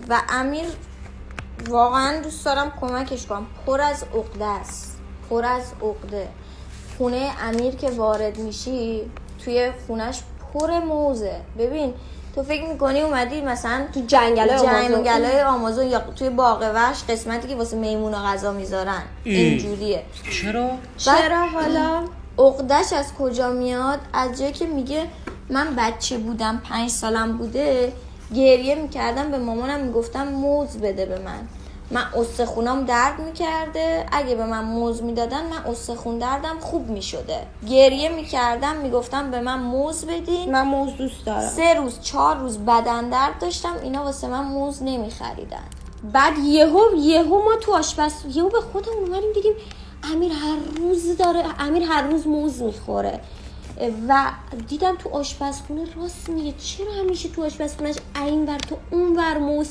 و امیر واقعا دوست دارم کمکش کنم، پر از عقده است، پر از عقده. خونه امیر که وارد میشی توی خونش پر موزه. ببین تو فکر میکنی اومدی مثلا تو جنگلای آمازون یا توی باغ وحش قسمتی که واسه میمونا غذا میذارن اینجوریه. چرا حالا؟ عقدش از کجا میاد؟ از جایی که میگه من بچه بودم 5 سالم بوده گریه میکردم به مامانم میگفتم موز بده به من استخونام درد میکرده، اگه به من موز میدادن من استخون دردم خوب میشده. گریه میکردم میگفتم به من موز بدین، من موز دوست دارم. 3 روز 4 روز بدن درد داشتم، اینا واسه من موز نمیخریدن. بعد یهو ما تو یهو به خودمون اومدیم دیدیم امیر هر روز موز میخوره و دیدم تو آشپزخونه راست میگه. چرا همیشه تو آشپزخونهش این ور تو اون ور موز